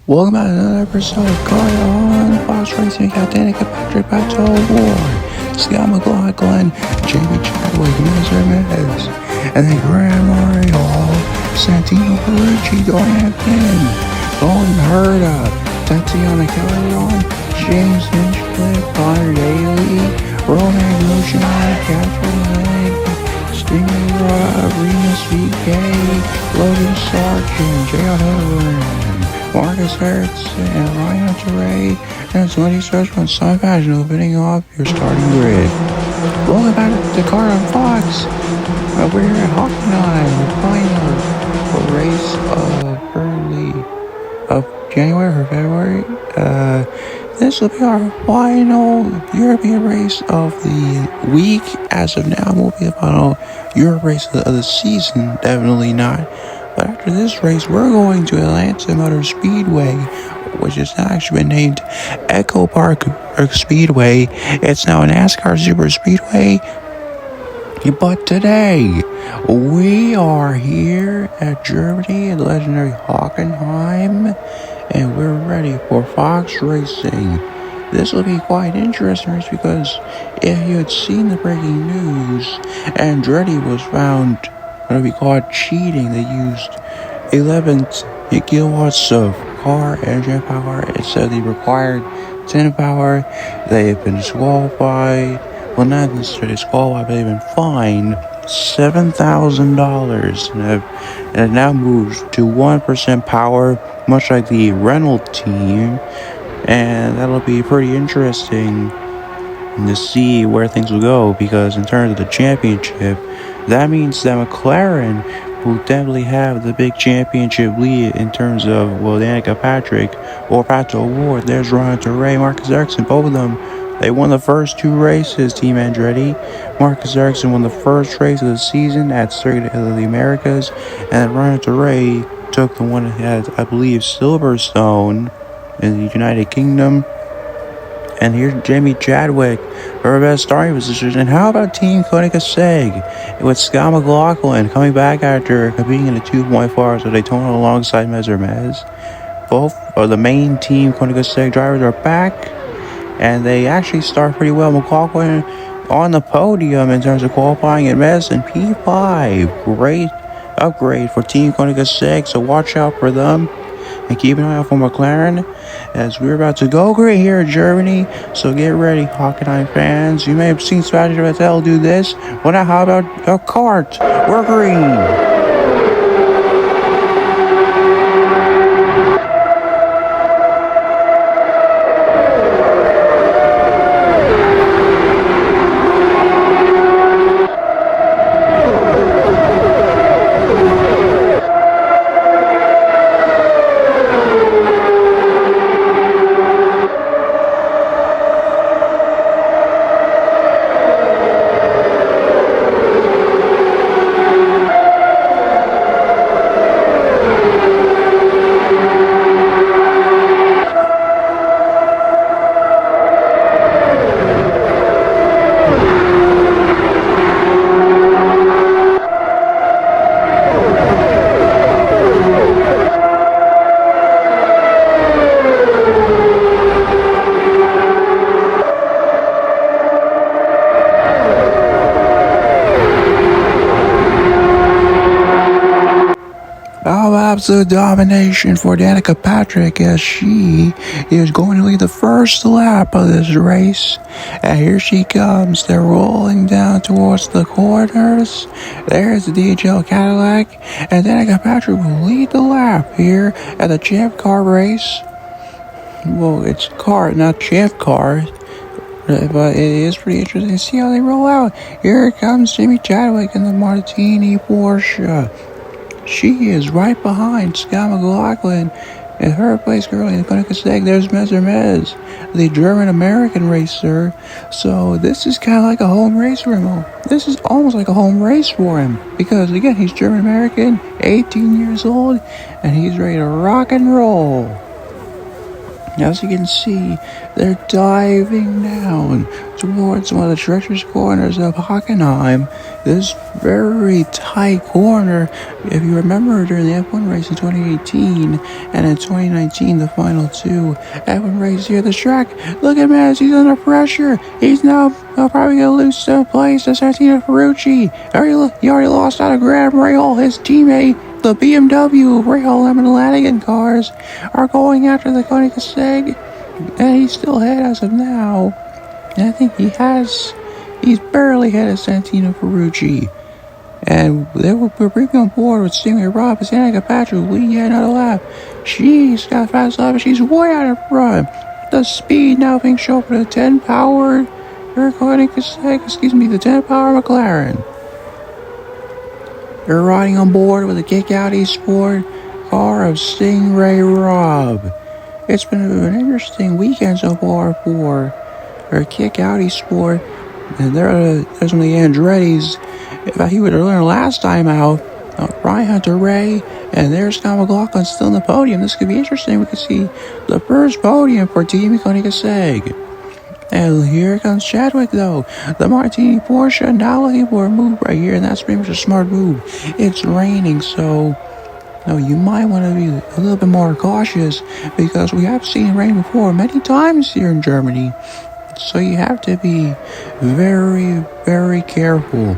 Welcome back to another episode of Carter on Fox Racing. Got Danica Patrick Battle Award, Scott McLaughlin, Jamie Chadwick, Mr. Miz, and then Graham Mario, Santino Ferrucci, Dorian Finn, Golden Herda, Tatiana Kelly, James Hinchcliffe, Connor Daly, Roman Grosjean, Catherine Legg, Stingray Rob, Remus VK, Logan Sargent, J.R. Hildebrand, Marcus Hertz, and Ryan Teray, and somebody starts on Sun Fashion opening off your starting grid. Welcome back to the car on Fox. We're here at Hockenheim, the final race of January or February. This will be our final European race of the week. As of now, won't be the final Europe race of the season. Definitely not. But after this race, we're going to Atlanta Motor Speedway, which has now actually been named Echo Park Speedway. It's now a NASCAR Super Speedway. But today, we are here at Germany at the legendary Hockenheim, and we're ready for Fox Racing. This will be quite interesting because if you had seen the breaking news, Andretti was found to be caught cheating. They used 11 kilowatts of car engine power instead of the required 10 power. They have been disqualified. Well, not necessarily disqualified, but they've been fined $7,000 and it now moves to 1% power, much like the Renault team. And that'll be pretty interesting to see where things will go, because in terms of the championship, that means that McLaren will definitely have the big championship lead in terms of, Danica Patrick or Pato Award. There's Ryan Teray, Marcus Ericsson, both of them. They won the first two races, Team Andretti. Marcus Ericsson won the first race of the season at Circuit of the Americas, and Ryan Teray took the one that had, I believe, Silverstone in the United Kingdom. And here's Jamie Chadwick, her best starting position. And how about Team Koenigsegg with Scott McLaughlin coming back after competing in the 2.4 hours of Daytona alongside Mr. Miz. Both of the main Team Koenigsegg drivers are back, and they actually start pretty well. McLaughlin on the podium in terms of qualifying at Miz and P5. Great upgrade for Team Koenigsegg, so watch out for them. And keep an eye out for McLaren as we're about to go green here in Germany. So get ready, Hockenheim fans. You may have seen Sebastian Vettel do this. Well, now how about a C.A.R.T? We're green. Absolute domination for Danica Patrick as she is going to lead the first lap of this race. And here she comes. They're rolling down towards the corners. There's the DHL Cadillac, and Danica Patrick will lead the lap here at the Champ Car race. Well, it's car, not Champ Car. But it is pretty interesting to see how they roll out. Here comes Jamie Chadwick in the Martini Porsche. She is right behind Scott McLaughlin. In her place currently in Koenigsegg, there's Mr. Miz, the German-American racer. So this is kind of like a home race for him. This is almost like a home race for him. Because, again, he's German-American, 18 years old, and he's ready to rock and roll. As you can see, they're diving down towards one of the treacherous corners of Hockenheim. This very tight corner, if you remember during the F1 race in 2018 and in 2019, the final two F1 races here at the track. Look at Maz, he's under pressure. He's now probably going to lose 7th place to Santino Ferrucci. He already lost out of Graham Rahal, his teammate. The BMW Rahal and Lanigan cars are going after the Koenigsegg, and he's still ahead as of now. And I think he's barely ahead of Santino Ferrucci. And they were bringing on board with Stingray Robb and Annika Patrick leading yet another lap. She's got a fast lap, and she's way out in front. The speed now being shown for the 10 power the 10 power McLaren. They're riding on board with a C.A.R.T Sport car of Stingray Robb. It's been an interesting weekend so far for their C.A.R.T Sport. And there's one of the Andretti's. If he would have learned last time out, Ryan Hunter-Ray, and there's Scott McLaughlin still in the podium. This could be interesting. We could see the first podium for Team Koenigsegg. And here comes Chadwick, though. The Martini Porsche now looking for a move right here, and that's pretty much a smart move. It's raining, so you might want to be a little bit more cautious because we have seen rain before many times here in Germany. So you have to be very, very careful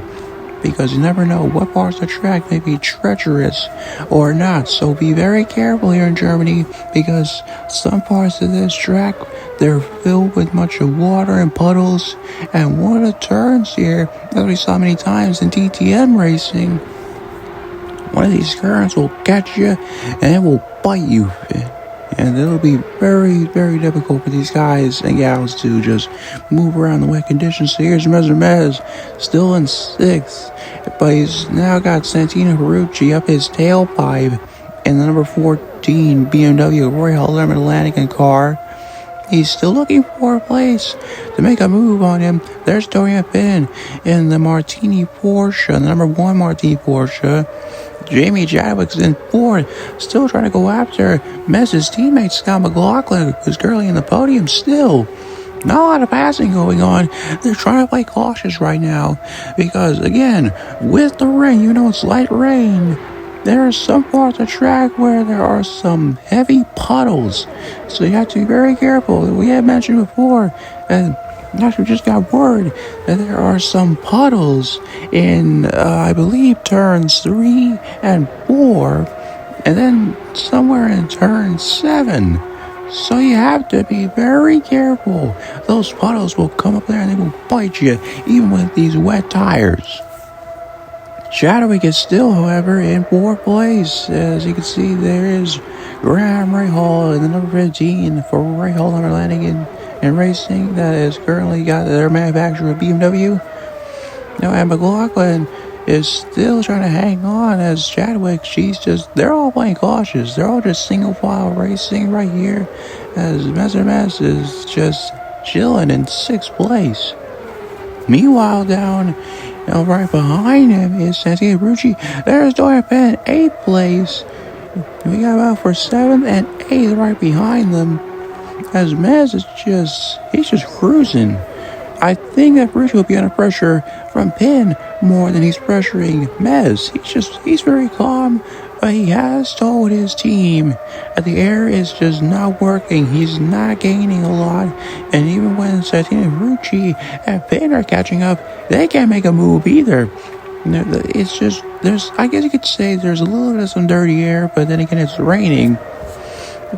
because you never know what parts of the track may be treacherous or not. So be very careful here in Germany because some parts of this track, they're filled with much of water and puddles. And one of the turns here, as we saw many times in DTM racing, one of these currents will catch you and it will bite you. And it'll be very, very difficult for these guys and gals to just move around the wet conditions. So here's Mez still in 6th, but he's now got Santino Ferrucci up his tailpipe in the number 14 BMW Royal Lemon Lanigan car. He's still looking for a place to make a move on him. There's Dorian Finn in the Martini Porsche, the number 1 Martini Porsche. Jamie Chadwick's in 4th, still trying to go after Mez's teammate Scott McLaughlin, who's currently in the podium still. Not a lot of passing going on. They're trying to play cautious right now because, again, with the rain, it's light rain. There are some parts of the track where there are some heavy puddles, so you have to be very careful. We had mentioned before, and actually just got word that there are some puddles in, I believe, turns 3 and 4, and then somewhere in turn 7. So you have to be very careful. Those puddles will come up there and they will bite you, even with these wet tires. Chadwick is still, however, in 4th place. As you can see, there is Graham Rahal in the number 15 for Rahal number Lanigan and Racing that is currently got their manufacturer BMW. And McLaughlin is still trying to hang on as Chadwick. They're all playing cautious. They're all just single file racing right here as Mez is just chilling in 6th place. Meanwhile, down right behind him is Santino Ferrucci. There's Dorian Penn, 8th place. We got about for 7th and 8th right behind them. As Mez is he's just cruising. I think that Ferrucci will be under pressure from Penn more than he's pressuring Mez. He's very calm, but he has told his team that the air is just not working. He's not gaining a lot. And even when Santino Ferrucci and Penn are catching up, they can't make a move either. It's just, I guess you could say there's a little bit of some dirty air, but then again, it's raining.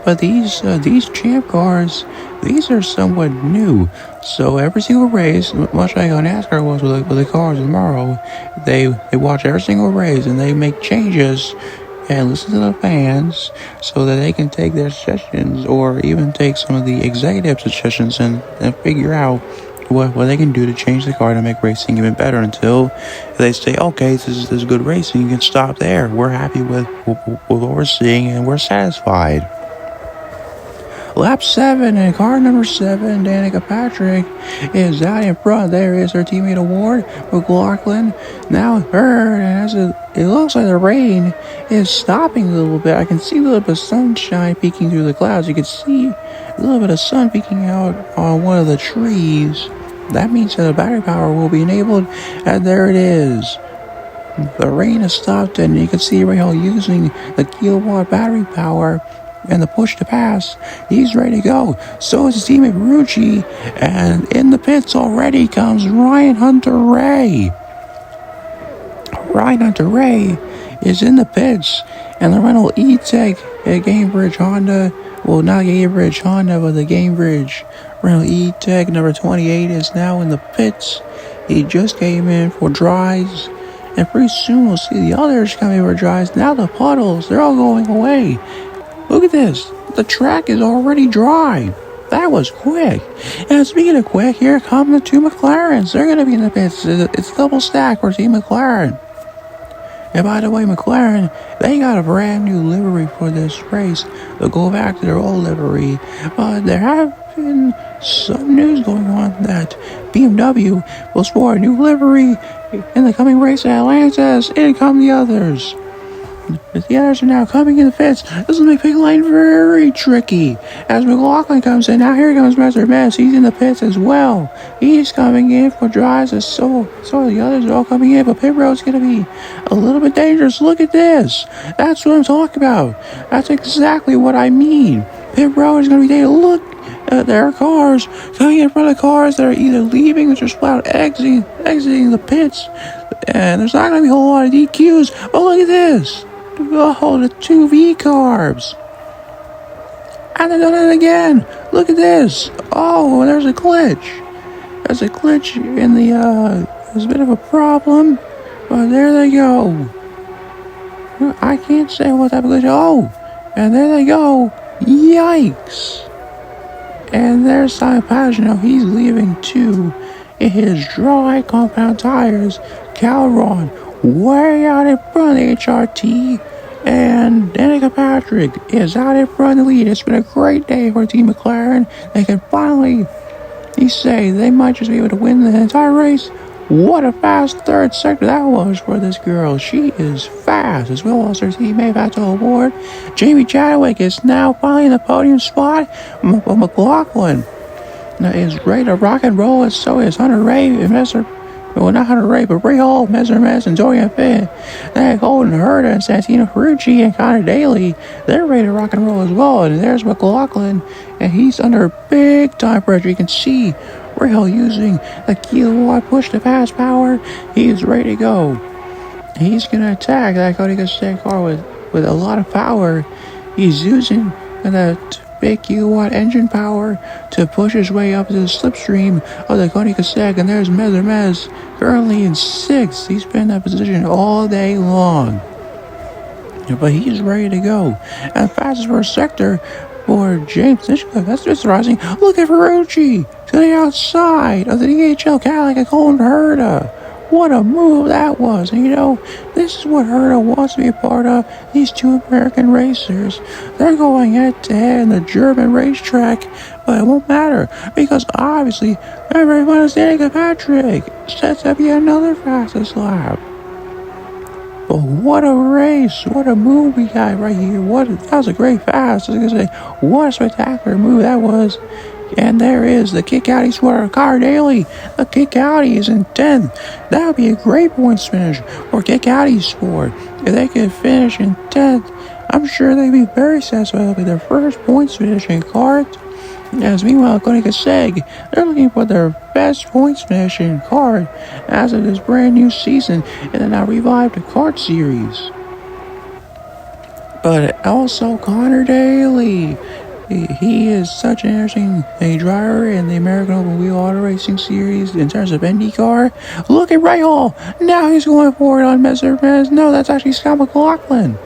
But these champ cars, these are somewhat new. So every single race, much like on NASCAR was with the cars tomorrow, they watch every single race and they make changes and listen to the fans so that they can take their suggestions or even take some of the executive suggestions and figure out what they can do to change the car to make racing even better until they say, okay, this is good racing, you can stop there. We're happy with what we're seeing and we're satisfied. Lap 7 and car number 7, Danica Patrick, is out in front. There is her teammate Award, McLaughlin. Now her, and as it looks like the rain is stopping a little bit. I can see a little bit of sunshine peeking through the clouds. You can see a little bit of sun peeking out on one of the trees. That means that the battery power will be enabled, and there it is. The rain has stopped, and you can see Rahal using the kilowatt battery power and the push to pass. He's ready to go. So is his teammate Rucci, and in the pits already comes Ryan Hunter-Ray. Ryan Hunter-Ray is in the pits, and the rental E-Tech at Gamebridge Honda, well, not Gamebridge Honda, but the Gamebridge rental E-Tech number 28 is now in the pits. He just came in for dries, and pretty soon we'll see the others coming for dries. Now the puddles, they're all going away. Look at this. The track is already dry. That was quick. And speaking of quick, here come the two McLarens. They're going to be in the pits. It's double stack for Team McLaren. And by the way, McLaren, they got a brand new livery for this race. They'll go back to their old livery. But there have been some news going on that BMW will sport a new livery in the coming race at Atlanta. In come the others. The others are now coming in the pits. This will make pit lane very tricky. As McLaughlin comes in, now here comes Mr. Mess. He's in the pits as well. He's coming in for dries, so the others are all coming in, but pit road's going to be a little bit dangerous. Look at this. That's what I'm talking about. That's exactly what I mean. Pit road is going to be dangerous. Look. There are cars coming in front of cars that are either leaving or just flat exiting the pits. And there's not going to be a whole lot of DQs. But look at this. Oh, the two V-carbs. And they're doing it again. Look at this. Oh, there's a glitch. There's a glitch in the, there's a bit of a problem. But there they go. I can't say what type of glitch. Oh, and there they go. Yikes. And there's Simon Pagino. He's leaving too in his dry compound tires. Calron way out in front of HRT. And Danica Patrick is out in front of the lead. It's been a great day for Team McLaren. They can finally, say, they might just be able to win the entire race. What a fast third sector that was for this girl. She is fast, as well as her teammate Vato Award. Jamie Chadwick is now finally in the podium spot. McLaughlin is ready to rock and roll, and so is Hunter-Ray and Messer. Well, not Hunter-Ray, but Ray Hall, Messer and Dorian Finn. Then Golden Herta and Santino Ferrucci and Connor Daly, they're ready to rock and roll as well. And there's McLaughlin, and he's under big time pressure. You can see Ray Hall using the kilowatt push to pass power. He's ready to go. He's going to attack that Cody Castelli car with a lot of power. He's using that big kilowatt engine power to push his way up to the slipstream of the Cody Castelli. And there's Mez, currently in 6th. He's been in that position all day long. But he's ready to go. And fastest first sector for James Nishka. That's just rising. Look at Ferrucci to the outside of the DHL Cadillac at Golden Herta. What a move that was. And this is what Herta wants to be a part of. These two American racers. They're going head to head in the German racetrack. But it won't matter. Because obviously, everyone is Danica Patrick. Sets up yet another fastest lap. But what a race. What a move we got right here. That was a great fast. I was going to say, what a spectacular move that was. And there is the kick-outy sweater of Connor Daly. The kick-outy is in 10th. That would be a great points finish for kick-outy sport. If they could finish in 10th, I'm sure they'd be very satisfied with their first points finish in C.A.R.T. As meanwhile, Konica Seg, they're looking for their best points finish in C.A.R.T. as of this brand new season in the now revived C.A.R.T. series. But also Connor Daly. He is such an interesting driver in the American Open Wheel Auto Racing Series in terms of IndyCar. Look at Ray Hall. Now he's going forward on Mez. No, that's actually Scott McLaughlin.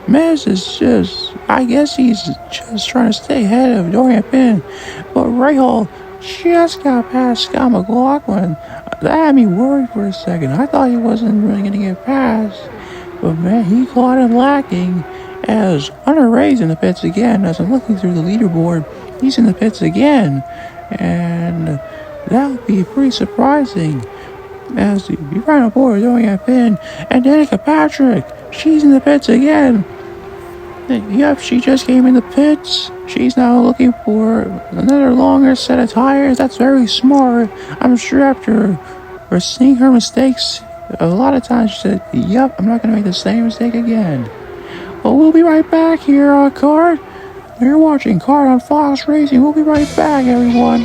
Mez is just, I guess he's just trying to stay ahead of Dorian Finn. But Ray Hall just got past Scott McLaughlin. That had me worried for a second. I thought he wasn't really going to get past. But man, he caught him lacking. As Hunter-Ray's in the pits again, as I'm looking through the leaderboard, he's in the pits again. And that'll be pretty surprising. As the final board is going at pin. And Danica Patrick, she's in the pits again. Yep, she just came in the pits. She's now looking for another longer set of tires. That's very smart. I'm sure after seeing her mistakes, a lot of times she said, yep, I'm not going to make the same mistake again. Well, we'll be right back here on C.A.R.T. You're watching C.A.R.T on Fox Racing. We'll be right back, everyone.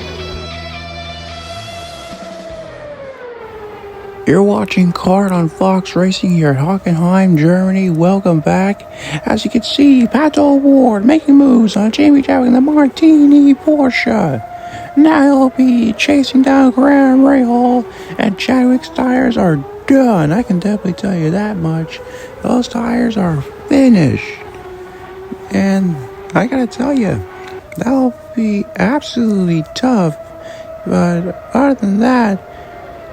You're watching C.A.R.T on Fox Racing here at Hockenheim, Germany. Welcome back. As you can see, Pato Ward making moves on Jamie Chadwick in the Martini Porsche. Now he'll be chasing down Graham Rahal, and Chadwick's tires are done. I can definitely tell you that much. Those tires are finished. And I gotta tell you, that'll be absolutely tough. But other than that,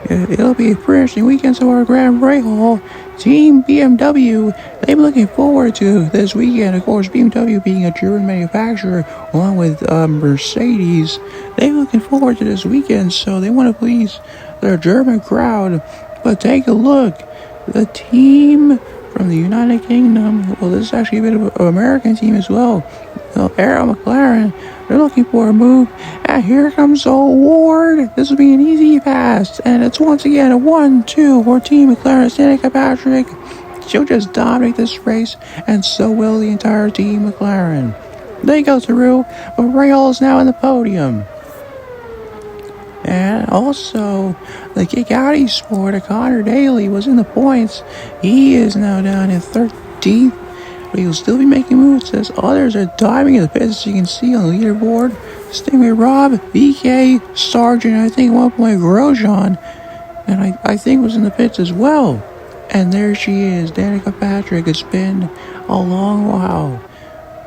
it'll be a pretty interesting weekend. So our Graham Rahal, Team BMW, they've been looking forward to this weekend. Of course, BMW being a German manufacturer, along with Mercedes, they're looking forward to this weekend. So they want to please their German crowd. But take a look, the team from the United Kingdom, well, this is actually a bit of an American team as well. Arrow McLaren, they're looking for a move. And here comes Ward. This will be an easy pass. And it's once again a 1-2 for Team McLaren. Danica Patrick, she'll just dominate this race. And so will the entire Team McLaren. They go through, but Rahal is now in the podium. And also, the C.A.R.T sport, Connor Daly, was in the points. He is now down in 13th. But he'll still be making moves as others are diving in the pits, as you can see on the leaderboard. Stingray Rob, BK, Sargent, I think at one point Grosjean, and I think was in the pits as well. And there she is, Danica Patrick. It's been a long while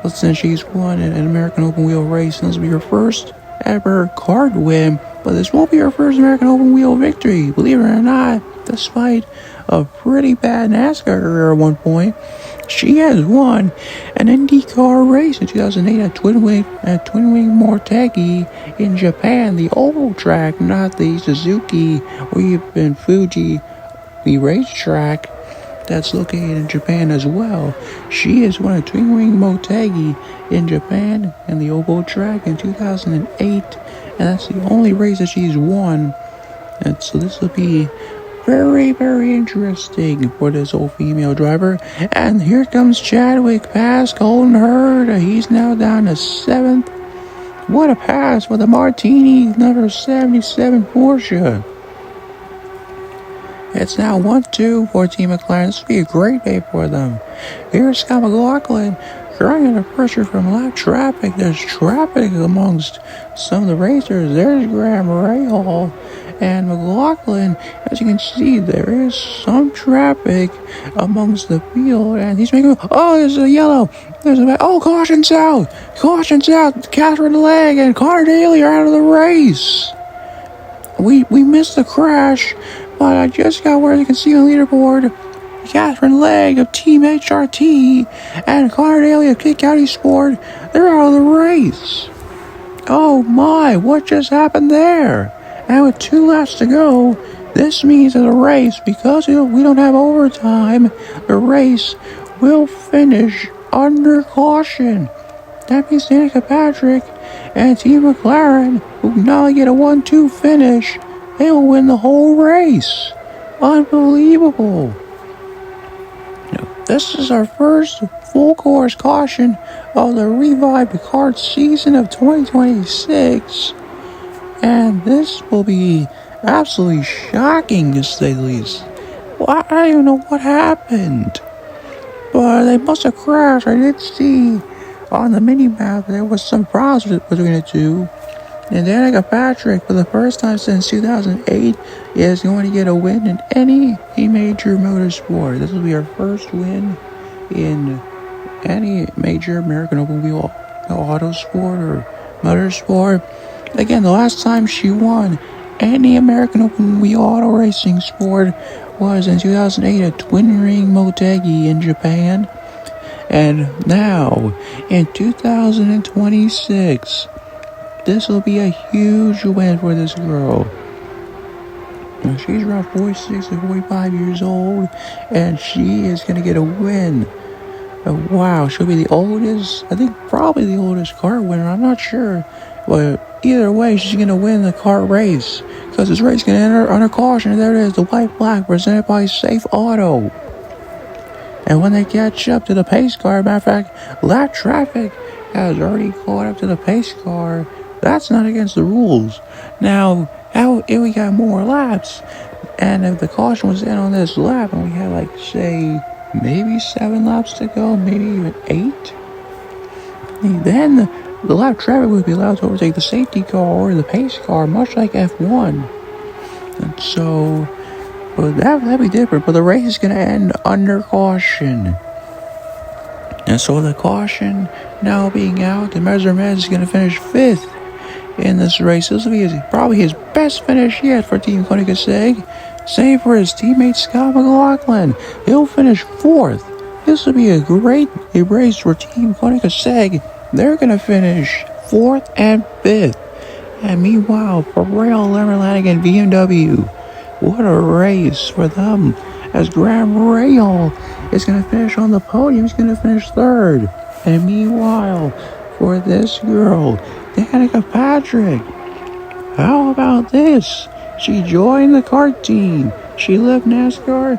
since she's won an American open wheel race. And this will be her first ever CART win, but this won't be her first American open wheel victory, believe it or not, despite a pretty bad NASCAR career at one point. She has won an IndyCar race in 2008 at Twin Wing Motegi in Japan, the oval track, not the Suzuki or even Fuji, the racetrack that's located in Japan as well. She has won a Twin Wing Motegi in Japan and the oval track in 2008, and that's the only race that she's won. And so this will be very, very interesting for this old female driver. And here comes Chadwick past Colton Herta. He's now down to 7th. What a pass for the Martini number 77 Porsche. It's now 1-2 for Team McLaren. This will be a great day for them. Here's Scott McLaughlin trying under pressure from lap traffic. There's traffic amongst some of the racers. There's Graham Rahal and McLaughlin. As you can see, there is some traffic amongst the field, and he's making, there's a yellow, caution's out, Catherine Legg and Connor Daly are out of the race. We missed the crash, but I just got where you can see on the leaderboard, Catherine Legg of Team C.A.R.T and Connor Daly of C.A.R.T Sport, they're out of the race. Oh my, what just happened there? And with 2 laps to go, this means that the race, because we don't have overtime, the race will finish under caution. That means Danica Patrick and Team McLaren, who now get a 1-2 finish, they will win the whole race. Unbelievable. This is our first full course caution of the revived CART season of 2026. And this will be absolutely shocking, to say the least. Well, I don't even know what happened. But they must have crashed. I did see on the mini-map there was some problems between the two. And Danica Patrick, for the first time since 2008, is going to get a win in any major motorsport. This will be her first win in any major American open wheel auto sport or motorsport. Again, the last time she won any American open wheel auto racing sport was in 2008 at Twin Ring Motegi in Japan. And now, in 2026, This will be a huge win for this girl. Now, she's around 46 to 45 years old, and she is going to get a win. Wow, she'll be the oldest, I think probably the oldest kart winner, I'm not sure. But either way, she's going to win the kart race, because this race is going to enter under caution. There it is, the white flag presented by Safe Auto. And when they catch up to the pace car, matter of fact, lap traffic has already caught up to the pace car. That's not against the rules. Now, if we got more laps, and if the caution was in on this lap, and we had like, say, maybe 7 laps to go, maybe even 8, then the lap traffic would be allowed to overtake the safety car or the pace car, much like F1. And so, well, that'd be different, but the race is going to end under caution. And so the caution now being out, the Measurement is going to finish 5th in this race. This will be probably his best finish yet for Team Koenigsegg. Same for his teammate Scott McLaughlin. He'll finish 4th. This will be a great race for Team Koenigsegg. They're going to finish 4th and 5th. And meanwhile, for Royal Lemmerlanigan BMW, what a race for them, as Graham Rahal is going to finish on the podium. He's going to finish 3rd. And meanwhile, for this girl, Danica Patrick, how about this? She joined the kart team. She left NASCAR.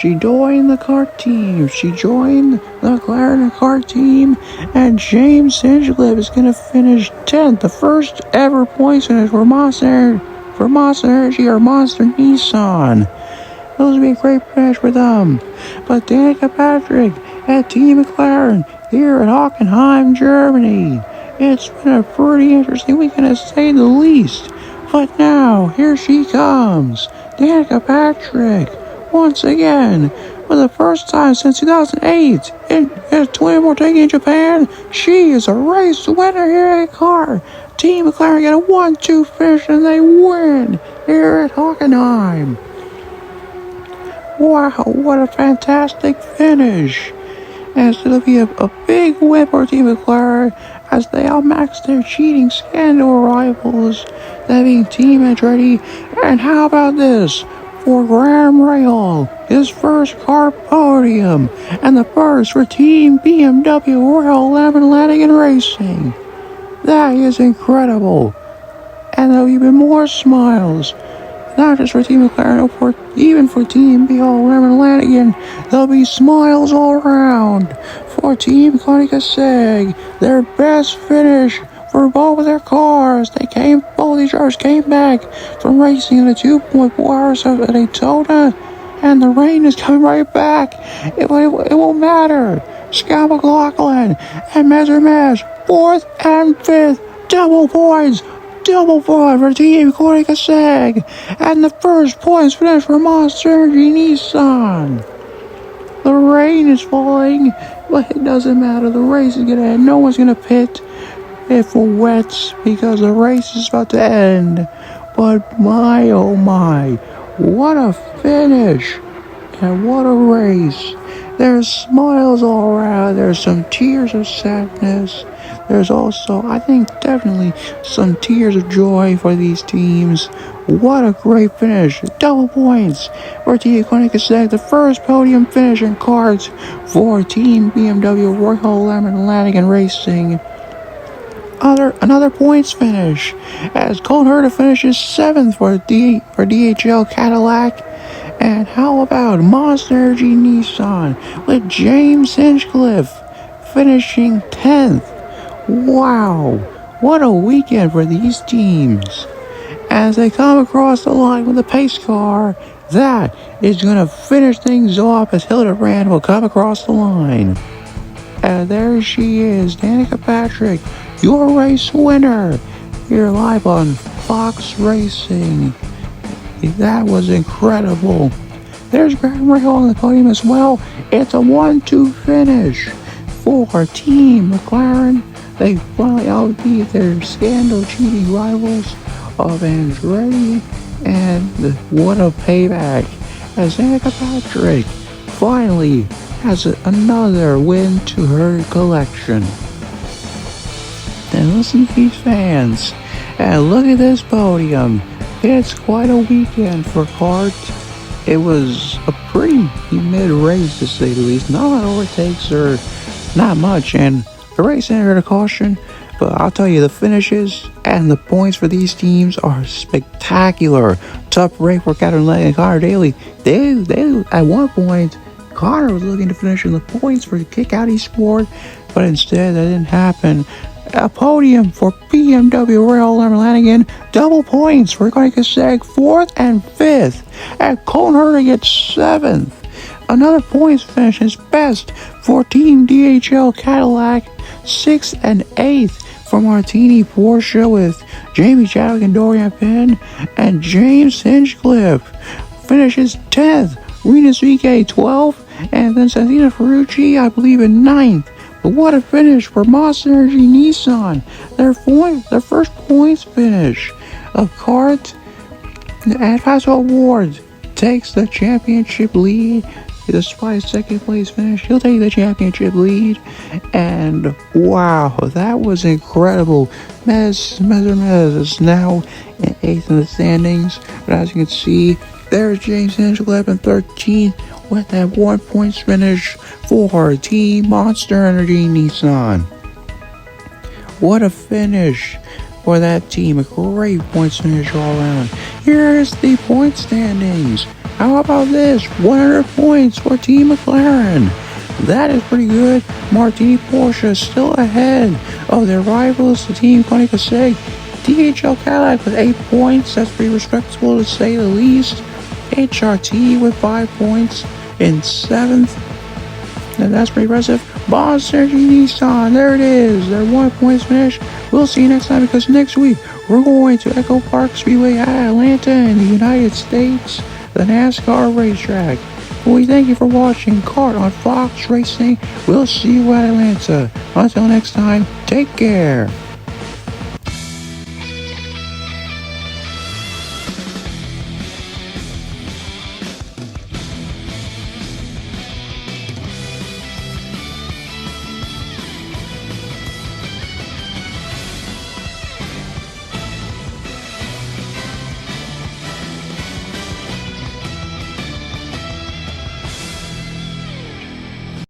She joined the kart team. She joined the McLaren kart team. And James Hinchcliffe is going to finish 10th. The first ever points finish for Monster Energy or Monster Nissan. Those would be a great finish for them. But Danica Patrick at Team McLaren here at Hockenheim, Germany. It's been a pretty interesting weekend, to say the least. But now, here she comes. Danica Patrick, once again, for the first time since 2008, in Twin Mortegi in Japan, she is a race winner here at CAR. Team McLaren get a 1-2 finish and they win here at Hockenheim. Wow, what a fantastic finish. And it's going to be a big win for Team McLaren as they outmax their cheating scandal rivals, that being Team Andretti. And how about this? For Graham Rahal, his first car podium, and the first for Team BMW Royal Lemmerlanigan Racing. That is incredible. And there'll be even more smiles. Not just for Team McLaren, even for Team BL Lemmerlanigan, there'll be smiles all around. For Team Koenigsegg, their best finish for both of their cars. Both these drivers came back from racing in the 2.4 hours of Daytona, and the rain is coming right back. It won't matter. Scott McLaughlin and Measurement, 4th and 5th, double points for Team Koenigsegg, and the first points finish for Monster Energy Nissan. The rain is falling, but it doesn't matter. The race is gonna end. No one's gonna pit if it wets because the race is about to end. But my oh my, what a finish and what a race. There's smiles all around. There's some tears of sadness. There's also, I think, definitely some tears of joy for these teams. What a great finish. Double points for Team Koenigsegg. The first podium finish in karts for Team BMW Royal Lemmerlanigan Racing. Another points finish as Cole Herta finishes 7th for DHL Cadillac. And how about Monster Energy Nissan with James Hinchcliffe finishing 10th? Wow, what a weekend for these teams. As they come across the line with the pace car, that is going to finish things off as Hildebrand will come across the line. And there she is, Danica Patrick, your race winner, here live on Fox Racing. That was incredible. There's Graham Rahal on the podium as well. It's a 1-2 finish for Team McLaren. They finally outbeat their scandal cheating rivals of Andretti, and what a payback as Danica Patrick finally has another win to her collection. And listen to these fans. And look at this podium. It's quite a weekend for CART. It was a pretty mid-race, to say the least. Not a lot of overtakes or not much. And the race entered a caution. But I'll tell you, the finishes and the points for these teams are spectacular. Tough break for Captain Leg and Connor Daly. They at one point, Connor was looking to finish in the points for the kick-out sport, but instead that didn't happen. A podium for BMW Royal Lanigan, double points for Connie Kaseg, 4th and 5th, and Colin Hurting at 7th. Another points finish is best for Team DHL Cadillac, 6th and 8th for Martini Porsche with Jamie Chadwick and Dorian Penn, and James Hinchcliffe finishes 10th, Renus VK 12th, and then Santina Ferrucci, I believe, in 9th. But what a finish for Monster Energy Nissan. Their first points finish of CART at Paso Awards takes the championship lead. Despite his second place finish, he'll take the championship lead. And wow, that was incredible. Mez is now in 8th in the standings. But as you can see, there's James Hinchcliffe in 13th with that 1 point finish for Team Monster Energy Nissan. What a finish for that team. A great points finish all around. Here's the point standings. How about this? 100 points for Team McLaren. That is pretty good. Martini Porsche still ahead of their rivals, the Team Connie Kaseg. DHL Cadillac with 8 points. That's pretty respectable to say the least. C.A.R.T with 5 points in 7th. And that's pretty impressive. Monster Energy Nissan, there it is. Their 1 point finish. We'll see you next time, because next week we're going to Echo Park Speedway at Atlanta in the United States, the NASCAR racetrack. We thank you for watching CART on Fox Racing. We'll see you at Atlanta. Until next time, take care.